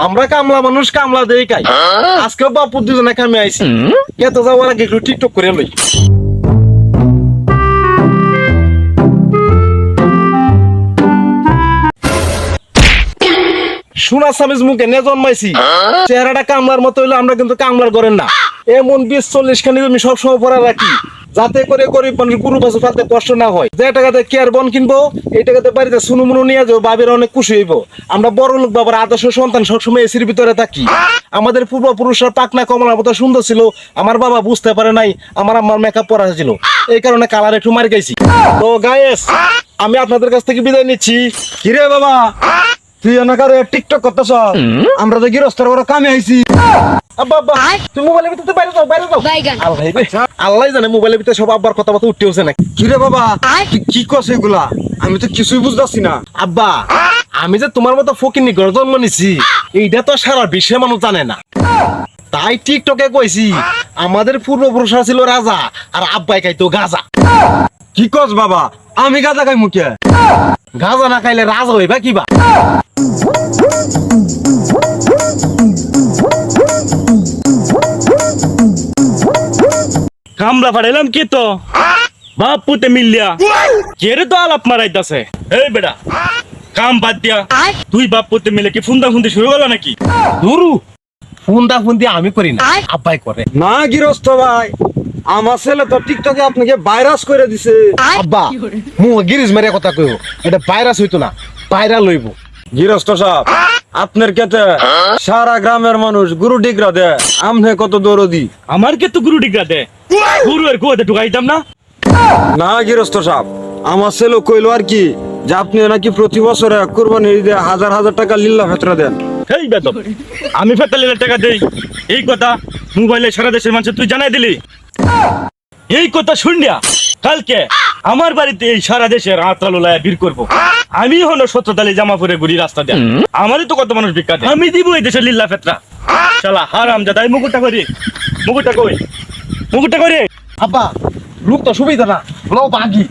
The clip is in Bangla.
আমরা কামলা মানুষ কামলা দেই খাই। আজকে বাপু দুজনে কামে আইছি, কেতো যাওয়ার আগে একটু টিকটক করে লই। সোনা সামিজ মুখে নে জন্মাইছি, চেহারাটা কামলার মতো হইলো, আমরা কিন্তু কামলার করেন না। এমন 20-40 খানি জমি সবসময় পড়া রাখি, যাতে করে গরিব মানুষ গরু বাছুর পালতে কষ্ট না হয়। যে টাকাতে কেয়ার বন কিনবো, এই টাকাতে বাড়িতে সুনু মুনু নিয়ে যাবো, বাবিরা অনেক খুশি হইব। আমরা বড় লোক বাবার আদর্শ সন্তান, সবসময় এসির ভিতরে থাকি। আমাদের পূর্বপুরুষরা পাকনা কমলার মতো সুন্দর ছিল, আমার বাবা বুঝতে পারে নাই আমার আম্মার মেকআপ পরা ছিল, এই কারণে কালার একটু মারি গাইছি। তো গায়েস, আমি আপনাদের কাছ থেকে বিদায় নিচ্ছি। কিরে বাবা, তুই এনাকারে টিকটক করতেছ? আমরা তো গৃহস্থের ওরা কামে আইছি। আব্বা আব্বা, তুমি মোবাইলের ভিতরে বাইরে যাও, বাইরে যাও। আল্লাহ রে, আল্লাহ জানে মোবাইলের ভিতরে সব আব্বার কথাবার্তা উঠতে হচ্ছে নাকি। কিরে বাবা, তুই কি করছ এগুলা? আমি তো কিছুই বুঝতেছি না। আব্বা, আমি যে তোমার মতো ফকিনি ঘরে জন্ম নিছি, এইটা তো সারা বিশ্বের মানুষ জানে না। তাই টিকটকে কইছি আমাদের পূর্বপুরুষরা ছিল রাজা, আর আব্বাই খাইতো গাজা। কি কস বাবা? আমি গাঁজা খাই মুখে? গাজা না খাইলে রাজা হইবা কিবা? কামলা ফাড়াইলাম কি তো বাপ পুতে মিলিয়া কেরে তো আলাপ মারাইতাছে। এই বেটা, কাম বাদ দিয়া তুই বাপ পুতে মিলে কি ফুন্দা ফুন্দি শুরু করলো নাকি? দুরু ফুন্দা ফুন্দি আমি করি না, আব্বাই করে। না গৃহস্থ ভাই, আমার ছেলে তো টিকটকে আপনাকে ভাইরাস করে দিছে। আব্বা, মু গিরিজ মেরে কথা কইও, এটা ভাইরাস হইতো না, ভাইরাল লইব। গৃহস্থ সাহেব, আপনার কেতে সারা গ্রামের মানুষ গুরু ডিগরা দে, আমনে কত দৌড়দি। আমার কে তো গুরু ডিগ্রা দে, গুরু এর গোয়াতে ঢুকাইতাম না। না গৃহস্থ সাহেব, আমার ছেলে কইলো আর কি যে আপনি নাকি প্রতি বছরে কুরবানি ঈদে হাজার হাজার টাকা লিল্লা ফেতরা দেন। এই বেদব, আমি ফেতালির টাকা দেই, এই কথা মোবাইলে সারা দেশের মানুষ তুই জানাই দিলি। এই কথা শুনিয়া কালকে আমার বাড়িতে এই সারা দেশের আতলায় ভিড় করবো। আমি হলো 17 তালি জামা পরে ঘুরি রাস্তা দিয়ে, আমারই তো কত মানুষ ভিক্ষা দেয়। আমি দিব এই দেশের লিল্লা ফেতরা। শালা হারাম জাদা, মুকুটটা করি, মুকুটটা কই, মুকুটটা করি। আব্বা, লোক তো সুবিধা না, লো বাগি।